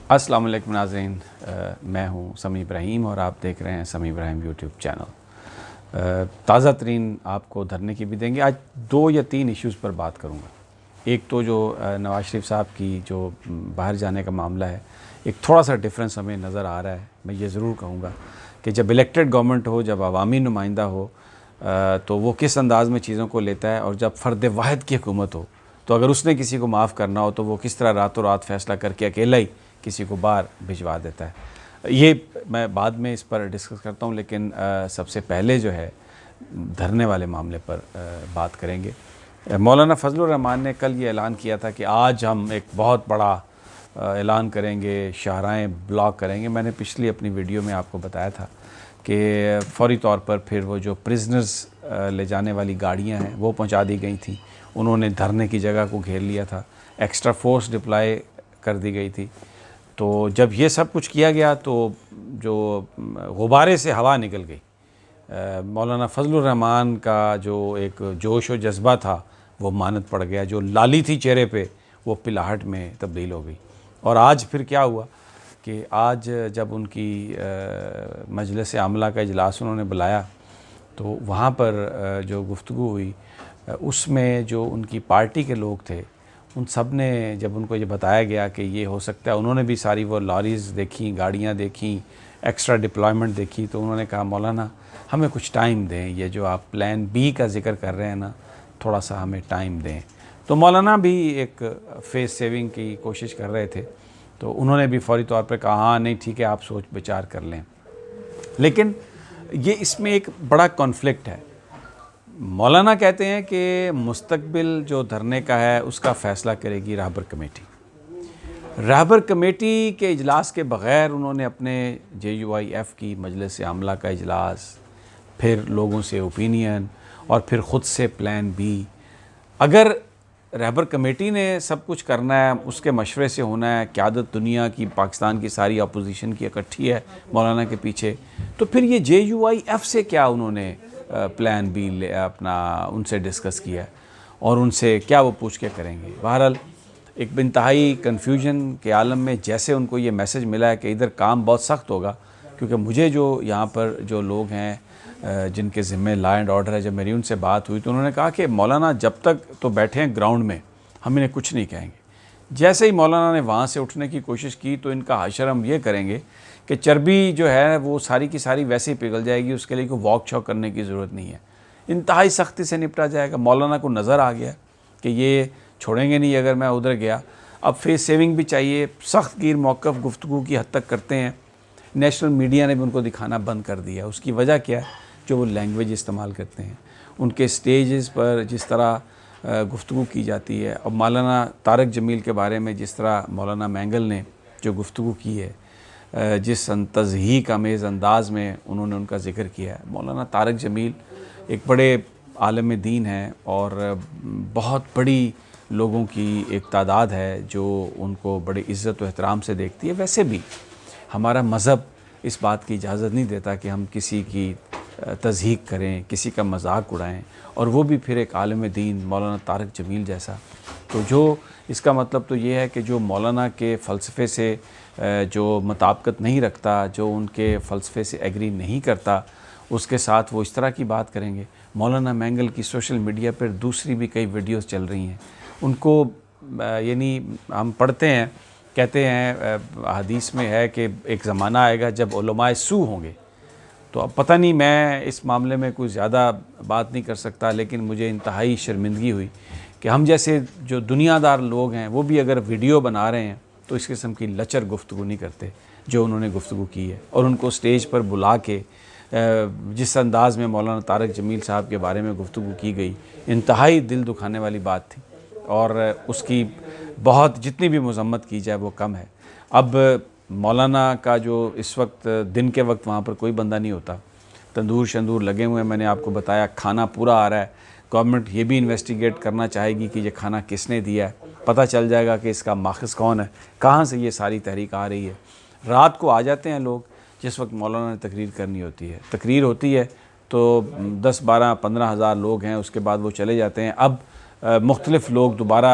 अस्सलाम वालेकुम नाज़रीन, मैं हूं समी इब्राहिम और आप देख रहे हैं समी इब्राहिम यूट्यूब चैनल। ताज़ा तरीन आपको धरने की भी देंगे। आज 2 या 3 इश्यूज़ पर बात करूंगा। एक तो जो नवाज़ शरीफ साहब की जो बाहर जाने का मामला है, एक थोड़ा सा डिफरेंस हमें नज़र आ रहा है। मैं ये ज़रूर कहूँगा कि जब इलेक्टेड गवर्नमेंट हो, जब अवामी नुमाइंदा हो, तो वो किस अंदाज़ में चीज़ों को लेता है, और जब फ़र्द वाहिद की हुकूमत हो तो अगर उसने किसी को माफ़ करना हो तो वो किस तरह रातों रात फ़ैसला करके अकेला ही किसी को बाहर भिजवा देता है। ये मैं बाद में इस पर डिस्कस करता हूँ, लेकिन सबसे पहले जो है धरने वाले मामले पर बात करेंगे। मौलाना फजलुर रहमान ने कल ये ऐलान किया था कि आज हम एक बहुत बड़ा ऐलान करेंगे, शाहराएँ ब्लॉक करेंगे। मैंने पिछली अपनी वीडियो में आपको बताया था कि फ़ौरी तौर पर फिर वो जो प्रिजनर्स ले जाने वाली गाड़ियाँ हैं वो पहुँचा दी गई थी। उन्होंने धरने की जगह को घेर लिया था, एक्स्ट्रा फोर्स डिप्लॉय कर दी गई थी। तो जब ये सब कुछ किया गया तो जो गुब्बारे से हवा निकल गई। मौलाना फजलुर रहमान का जो एक जोश और जज्बा था वो मानद पड़ गया। जो लाली थी चेहरे पे वो पिलाहट में तब्दील हो गई। और आज फिर क्या हुआ कि आज जब उनकी मजलिस आमला का इजलास उन्होंने बुलाया तो वहाँ पर जो गुफ्तगू हुई उसमें जो उनकी पार्टी के लोग थे उन सब ने, जब उनको ये बताया गया कि ये हो सकता है, उन्होंने भी सारी वो लॉरीज़ देखी, गाड़ियाँ देखी, एक्स्ट्रा डिप्लॉयमेंट देखी। तो उन्होंने कहा मौलाना हमें कुछ टाइम दें, ये जो आप प्लान बी का जिक्र कर रहे हैं ना, थोड़ा सा हमें टाइम दें। तो मौलाना भी एक फेस सेविंग की कोशिश कर रहे थे, तो उन्होंने भी फौरी तौर पर कहा हाँ नहीं ठीक है, आप सोच विचार कर लें। लेकिन ये इसमें एक बड़ा कॉन्फ्लिक्ट है। मौलाना कहते हैं कि मुस्तकबिल जो धरने का है उसका फ़ैसला करेगी रहबर कमेटी। रहबर कमेटी के इजलास के बग़ैर उन्होंने अपने JUIF की मजलिस आमला का इजलास, फिर लोगों से ओपिनियन और फिर ख़ुद से प्लान बी। अगर रहबर कमेटी ने सब कुछ करना है, उसके मशवरे से होना है, क़यादत दुनिया की, पाकिस्तान की सारी अपोजिशन की इकट्ठी है मौलाना के पीछे, तो फिर ये JUIF से क्या उन्होंने प्लान बी अपना उनसे डिस्कस किया और उनसे क्या वो पूछ के करेंगे। बहरहाल एक इंतहाई कन्फ्यूजन के आलम में जैसे उनको ये मैसेज मिला है कि इधर काम बहुत सख्त होगा, क्योंकि मुझे जो यहाँ पर जो लोग हैं जिनके ज़िम्मे लॉ एंड ऑर्डर है, जब मेरी उनसे बात हुई तो उन्होंने कहा कि मौलाना जब तक तो बैठे हैं ग्राउंड में, हम इन्हें कुछ नहीं कहेंगे। जैसे ही मौलाना ने वहाँ से उठने की कोशिश की तो इनका हशर हम ये करेंगे कि चर्बी जो है वो सारी की सारी वैसे ही पिघल जाएगी, उसके लिए कोई वॉक शॉक करने की ज़रूरत नहीं है, इंतहाई सख्ती से निपटा जाएगा। मौलाना को नज़र आ गया कि ये छोड़ेंगे नहीं अगर मैं उधर गया। अब फेस सेविंग भी चाहिए, सख्त गिर मौक़िफ़ गुफ्तगू की हद तक करते हैं। नेशनल मीडिया ने भी उनको दिखाना बंद कर दिया। उसकी वजह क्या है? जो वो लैंग्वेज इस्तेमाल करते हैं, उनके स्टेजेस पर जिस तरह गुफ्तगू की जाती है। अब मौलाना तारक जमील के बारे में जिस तरह मौलाना मैंगल ने जो गुफ्तगू की है, जिस तज़हीक आमेज़ अंदाज़ में उन्होंने उनका ज़िक्र किया है। मौलाना तारक जमील एक बड़े आलम दीन हैं और बहुत बड़ी लोगों की एक तादाद है जो उनको बड़ी इज़्ज़त व एहतराम से देखती है। वैसे भी हमारा मज़हब इस बात की इजाज़त नहीं देता कि हम किसी की तज़हीक करें, किसी का मजाक उड़ाएं, और वो भी फिर एक आलम दीन मौलाना तारक जमील जैसा। तो जो इसका मतलब तो ये है कि जो मौलाना के फ़लसफ़े से जो मुताबिकत नहीं रखता, जो उनके फ़लसफ़े से एग्री नहीं करता, उसके साथ वो इस तरह की बात करेंगे। मौलाना मैंगल की सोशल मीडिया पर दूसरी भी कई वीडियोस चल रही हैं। उनको यानी हम पढ़ते हैं, कहते हैं हदीस में है कि एक ज़माना आएगा जब उलमाए सू होंगे। तो अब पता नहीं, मैं इस मामले में कोई ज़्यादा बात नहीं कर सकता, लेकिन मुझे इंतहाई शर्मिंदगी हुई कि हम जैसे जो दुनियादार लोग हैं वो भी अगर वीडियो बना रहे हैं तो इस किस्म की लचर गुफ्तगू नहीं करते जो उन्होंने गुफ्तगू की है। और उनको स्टेज पर बुला के जिस अंदाज़ में मौलाना तारक जमील साहब के बारे में गुफ्तगू की गई, इंतहाई दिल दुखाने वाली बात थी, और उसकी बहुत जितनी भी मज़म्मत की जाए वो कम है। अब मौलाना का जो इस वक्त दिन के वक्त वहाँ पर कोई बंदा नहीं होता, तंदूर शंदूर लगे हुए हैं, मैंने आपको बताया, खाना पूरा आ रहा है। गवर्नमेंट ये भी इन्वेस्टिगेट करना चाहेगी कि ये खाना किसने दिया है, पता चल जाएगा कि इसका माखज़ कौन है, कहाँ से ये सारी तहरीक आ रही है। रात को आ जाते हैं लोग जिस वक्त मौलाना ने तकरीर करनी होती है। तकरीर होती है तो 10, 12, 15 हज़ार लोग हैं, उसके बाद वो चले जाते हैं। अब मुख्तलिफ़ लोग दोबारा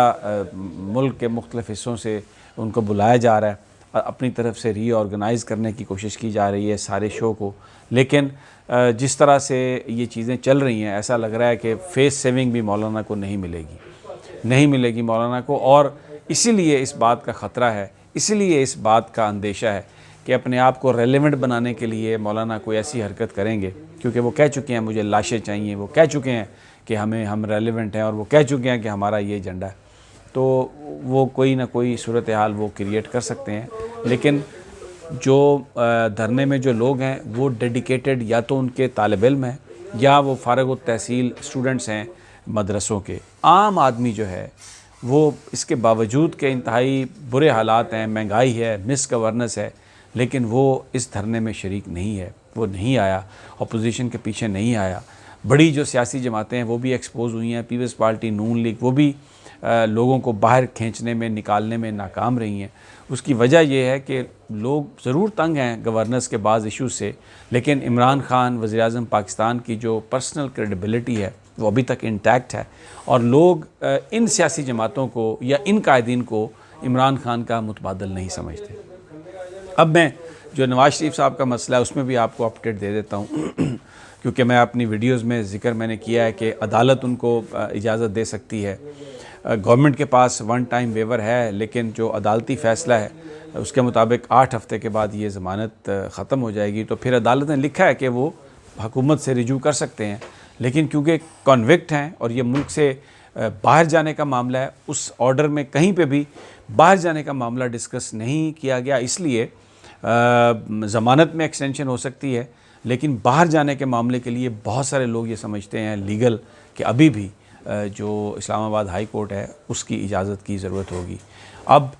मुल्क के मुख्तलिफ़ हिस्सों से उनको बुलाया जा रहा है। अपनी तरफ से रीऑर्गेनाइज़ करने की कोशिश की जा रही है सारे शो को, लेकिन जिस तरह से ये चीज़ें चल रही हैं ऐसा लग रहा है कि फेस सेविंग भी मौलाना को नहीं मिलेगी मौलाना को। और इसीलिए इस बात का ख़तरा है, इसीलिए इस बात का अंदेशा है कि अपने आप को रेलेवेंट बनाने के लिए मौलाना कोई ऐसी हरकत करेंगे, क्योंकि वो कह चुके हैं मुझे लाशें चाहिए, वो कह चुके हैं कि हम रेलेवेंट हैं, और वो कह चुके हैं कि हमारा ये एजेंडा है। तो वो कोई ना कोई सूरत हाल वो क्रिएट कर सकते हैं। लेकिन जो धरने में जो लोग हैं वो डेडिकेटेड या तो उनके तालिब इल्म हैं या वो फ़ारिग तहसील स्टूडेंट्स हैं मदरसों के। आम आदमी जो है वो इसके बावजूद के इंतहाई बुरे हालात हैं, महंगाई है, मिस गवर्नेंस है, लेकिन वो इस धरने में शरीक नहीं है, वो नहीं आया, अपोजिशन के पीछे नहीं आया। बड़ी जो सियासी जमातें हैं वो भी एक्सपोज हुई हैं, पीपल्स पार्टी, नून लीग, वो भी लोगों को बाहर खींचने में, निकालने में नाकाम रही हैं। उसकी वजह यह है कि लोग ज़रूर तंग हैं गवर्नेंस के बाज़ इशूज़ से, लेकिन इमरान खान वज़ीर-ए-आज़म पाकिस्तान की जो पर्सनल क्रेडिबिलिटी है वो अभी तक इंटैक्ट है, और लोग इन सियासी जमातों को या इन कायदीन को इमरान खान का मुतबादल नहीं समझते। अब मैं जो नवाज़ शरीफ साहब का मसला है उसमें भी आपको अपडेट दे देता हूँ क्योंकि मैं अपनी वीडियोस में ज़िक्र मैंने किया है कि अदालत उनको इजाज़त दे सकती है। गवर्नमेंट के पास वन टाइम वेवर है, लेकिन जो अदालती फ़ैसला है उसके मुताबिक 8 हफ़्ते के बाद ये ज़मानत ख़त्म हो जाएगी। तो फिर अदालत ने लिखा है कि वो हुकूमत से रिजू कर सकते हैं, लेकिन क्योंकि कॉन्विक्ट हैं और ये मुल्क से बाहर जाने का मामला है, उस ऑर्डर में कहीं पे भी बाहर जाने का मामला डिस्कस नहीं किया गया, इसलिए ज़मानत में एक्सटेंशन हो सकती है, लेकिन बाहर जाने के मामले के लिए बहुत सारे लोग ये समझते हैं लीगल कि अभी भी जो इस्लामाबाद हाई कोर्ट है उसकी इजाज़त की ज़रूरत होगी। अब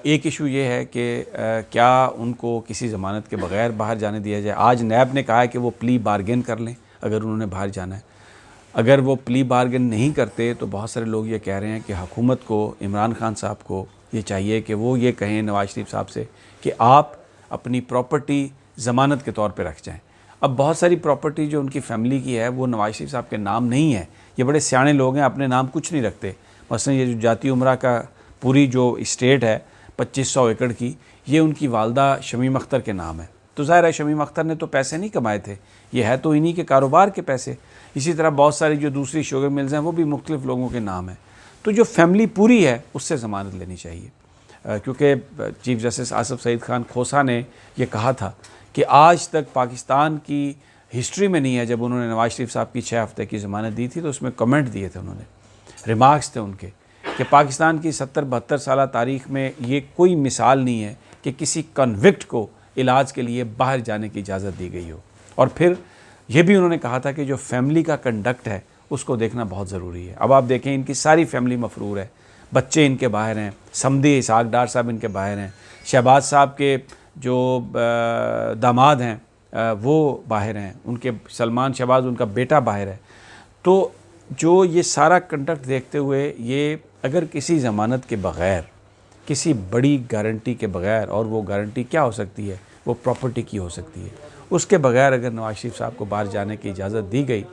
एक इशू ये है कि क्या उनको किसी ज़मानत के बग़ैर बाहर जाने दिया जाए। आज नैब ने कहा है कि वो प्ली बारगेन कर लें अगर उन्होंने बाहर जाना है। अगर वो प्ली बारगेन नहीं करते तो बहुत सारे लोग ये कह रहे हैं कि हुकूमत को, इमरान खान साहब को ये चाहिए कि वो ये कहें नवाज़ शरीफ साहब से कि आप अपनी प्रॉपर्टी ज़मानत के तौर पे रख जाएं। अब बहुत सारी प्रॉपर्टी जो उनकी फ़ैमिली की है वो नवाज़ शरीफ साहब के नाम नहीं है। ये बड़े सियाने लोग हैं, अपने नाम कुछ नहीं रखते। मसलन ये जो जाती उमरा का पूरी जो इस्टेट है 2500 एकड़ की, ये उनकी वालदा शमीम अख्तर के नाम है। तो ज़ाहिर है शमीम अख्तर ने तो पैसे नहीं कमाए थे, ये है तो इन्हीं के कारोबार के पैसे। इसी तरह बहुत सारी जो दूसरी शुगर मिल्स हैं वो भी मुख्तलिफ लोगों के नाम है। तो जो फैमिली पूरी है उससे ज़मानत लेनी चाहिए, क्योंकि चीफ जस्टिस आसिफ सईद खान खोसा ने ये कहा था कि आज तक पाकिस्तान की हिस्ट्री में नहीं है, जब उन्होंने नवाज़ शरीफ साहब की 6 हफ़्ते की ज़मानत दी थी तो उसमें कमेंट दिए थे उन्होंने, रिमार्क्स थे उनके, कि पाकिस्तान की 70-72 साल तारीख़ में ये कोई मिसाल नहीं है कि किसी कन्विक्ट को इलाज के लिए बाहर जाने की इजाज़त दी गई हो। और फिर ये भी उन्होंने कहा था कि जो फैमिली का कंडक्ट है उसको देखना बहुत ज़रूरी है। अब आप देखें इनकी सारी फैमिली मफरूर है, बच्चे इनके बाहर हैं, समदी इसहाक डार साहब इनके बाहर हैं, शहबाज साहब के जो दामाद हैं वो बाहर हैं, उनके सलमान शहबाज उनका बेटा बाहर है। तो जो ये सारा कंडक्ट देखते हुए ये अगर किसी ज़मानत के बग़ैर, किसी बड़ी गारंटी के बग़ैर, और वो गारंटी क्या हो सकती है, वो प्रॉपर्टी की हो सकती है, उसके बग़ैर अगर नवाज़ शरीफ साहब को बाहर जाने की इजाज़त दी गई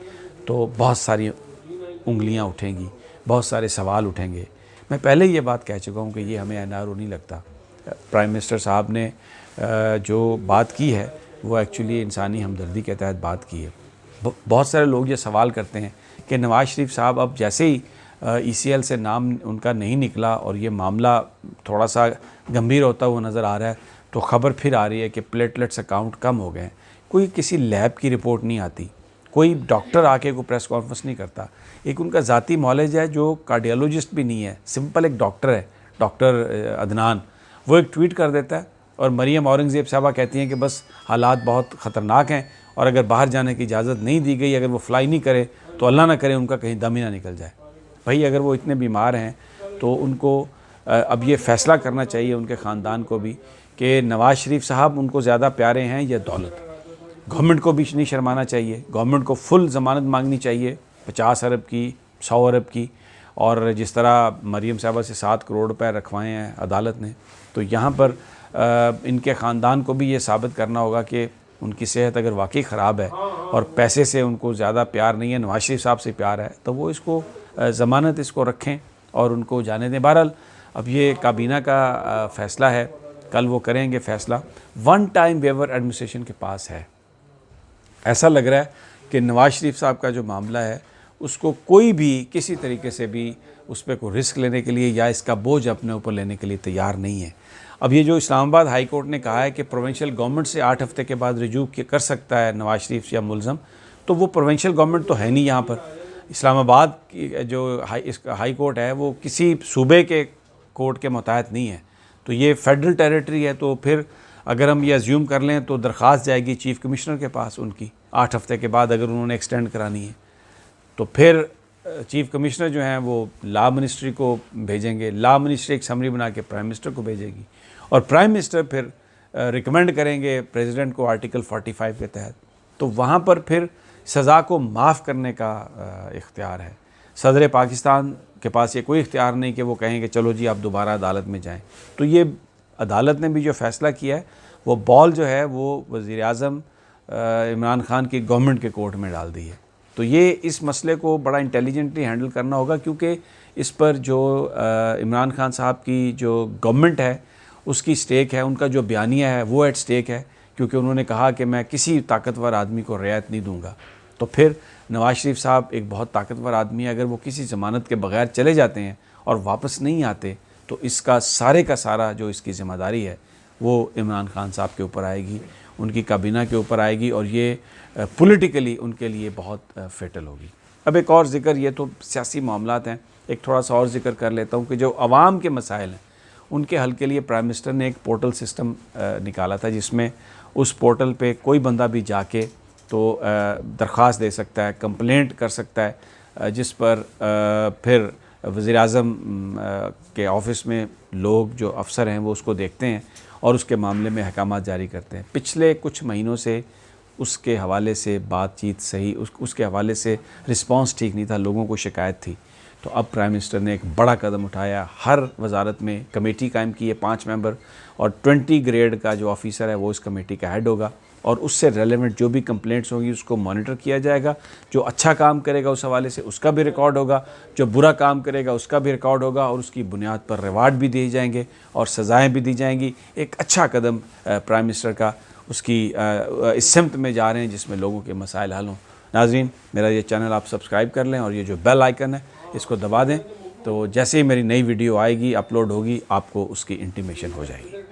तो बहुत सारी उंगलियां उठेंगी, बहुत सारे सवाल उठेंगे। मैं पहले ये बात कह चुका हूँ कि ये हमें एनआरओ नहीं लगता। प्राइम मिनिस्टर साहब ने जो बात की है वो एक्चुअली इंसानी हमदर्दी के तहत बात की है। बहुत सारे लोग ये सवाल करते हैं कि नवाज़ शरीफ साहब अब जैसे ही ECL से नाम उनका नहीं निकला और ये मामला थोड़ा सा गंभीर होता हुआ नज़र आ रहा है, तो ख़बर फिर आ रही है कि प्लेटलेट्स अकाउंट कम हो गए हैं। कोई किसी लैब की रिपोर्ट नहीं आती, कोई डॉक्टर आके को प्रेस कॉन्फ्रेंस नहीं करता। एक उनका ज़ाती मौलेज है जो कार्डियोलॉजिस्ट भी नहीं है, सिंपल एक डॉक्टर है, डॉक्टर अदनान, वो एक ट्वीट कर देता है और मरियम औरंगज़ेब साहबा कहती हैं कि बस हालात बहुत ख़तरनाक हैं और अगर बाहर जाने की इजाज़त नहीं दी गई, अगर वो फ्लाई नहीं करे तो अल्लाह ना करे उनका कहीं दम ही ना निकल जाए। भाई अगर वो इतने बीमार हैं तो उनको अब ये फ़ैसला करना चाहिए उनके ख़ानदान को भी कि नवाज़ शरीफ साहब उनको ज़्यादा प्यारे हैं या दौलत। गवर्नमेंट को भी नहीं शर्माना चाहिए, गवर्नमेंट को फुल ज़मानत मांगनी चाहिए 50 अरब की, 100 अरब की, और जिस तरह मरियम साहबा से 7 करोड़ रुपए रखवाए हैं अदालत ने, तो यहाँ पर इनके ख़ानदान को भी ये साबित करना होगा कि उनकी सेहत अगर वाकई ख़राब है और पैसे से उनको ज़्यादा प्यार नहीं है, नवाज़ शरीफ साहब से प्यार है, तो वो इसको ज़मानत इसको रखें और उनको जाने दें। बहरहाल अब ये काबीना का फ़ैसला है कल वो करेंगे फैसला। वन टाइम वेवर एडमिनिस्ट्रेशन के पास है। ऐसा लग रहा है कि नवाज शरीफ साहब का जो मामला है उसको कोई भी किसी तरीके से भी उस पर कोई रिस्क लेने के लिए या इसका बोझ अपने ऊपर लेने के लिए तैयार नहीं है। अब ये जो इस्लामाबाद हाई कोर्ट ने कहा है कि प्रोविंशियल गवर्नमेंट से 8 हफ्ते के बाद रिज्यू कर सकता है नवाज शरीफ या मुलज़म, तो वो प्रोविंशियल गवर्नमेंट तो है नहीं यहाँ पर। इस्लामाबाद की जो हाई कोर्ट है वो किसी सूबे के कोर्ट के मुताहत नहीं है, तो ये फेडरल टेरिटरी है। तो फिर अगर हम ये अज्यूम कर लें तो दरख्वास्त जाएगी चीफ़ कमिश्नर के पास उनकी 8 हफ्ते के बाद, अगर उन्होंने एक्सटेंड करानी है तो फिर चीफ़ कमिश्नर जो हैं वो लॉ मिनिस्ट्री को भेजेंगे, लॉ मिनिस्ट्री एक समरी बना के प्राइम मिनिस्टर को भेजेगी और प्राइम मिनिस्टर फिर रिकमेंड करेंगे प्रेसिडेंट को आर्टिकल 45 के तहत। तो वहाँ पर फिर सज़ा को माफ़ करने का इख्तियार है। सदर पाकिस्तान के पास ये कोई इख्तियार नहीं कि वो कहें कि चलो जी आप दोबारा अदालत में जाएं। तो ये अदालत ने भी जो फ़ैसला किया है वो बॉल जो है वो वज़ीर आज़म इमरान खान की गवर्नमेंट के कोर्ट में डाल दी है। तो ये इस मसले को बड़ा इंटेलिजेंटली हैंडल करना होगा, क्योंकि इस पर जो इमरान खान साहब की जो गवर्नमेंट है उसकी स्टेक है, उनका जो बयानिया है वो एट स्टेक है, क्योंकि उन्होंने कहा कि मैं किसी ताकतवर आदमी को रियायत नहीं दूंगा। तो फिर नवाज शरीफ साहब एक बहुत ताकतवर आदमी है, अगर वो किसी ज़मानत के बगैर चले जाते हैं और वापस नहीं आते तो इसका सारे का सारा जो इसकी ज़िम्मेदारी है वो इमरान खान साहब के ऊपर आएगी, उनकी काबीना के ऊपर आएगी और ये पॉलिटिकली उनके लिए बहुत फेटल होगी। अब एक और ज़िक्र, ये तो सियासी मामलात हैं, एक थोड़ा सा और ज़िक्र कर लेता हूँ कि जो आवाम के मसाइल हैं उनके हल के लिए प्राइम मिनिस्टर ने एक पोर्टल सिस्टम निकाला था, जिसमें उस पोर्टल पे कोई बंदा भी जाके तो दरख्वास्त दे सकता है, कंप्लेंट कर सकता है, जिस पर फिर वज़ीर आज़म के ऑफ़िस में लोग जो अफसर हैं वो उसको देखते हैं और उसके मामले में अहकामात जारी करते हैं। पिछले कुछ महीनों से उसके हवाले से बातचीत सही, उसके हवाले से रिस्पांस ठीक नहीं था, लोगों को शिकायत थी। तो अब प्राइम मिनिस्टर ने एक बड़ा कदम उठाया, हर वजारत में कमेटी कायम की है 5 मेंबर और 20 ग्रेड का जो ऑफिसर है वो इस कमेटी का हेड होगा और उससे रेलेवेंट जो भी कंप्लेंट्स होंगी उसको मॉनिटर किया जाएगा। जो अच्छा काम करेगा उस हवाले से उसका भी रिकॉर्ड होगा, जो बुरा काम करेगा उसका भी रिकॉर्ड होगा और उसकी बुनियाद पर रिवार्ड भी दिए जाएंगे और सज़ाएँ भी दी जाएंगी। एक अच्छा कदम प्राइम मिनिस्टर का उसकी इस सिमत में जा रहे हैं जिसमें लोगों के मसाइल हल हों। नाज़रीन, मेरा ये चैनल आप सब्सक्राइब कर लें और ये जो बेल आइकन है इसको दबा दें, तो जैसे ही मेरी नई वीडियो आएगी, अपलोड होगी, आपको उसकी इंटीमेशन हो जाएगी।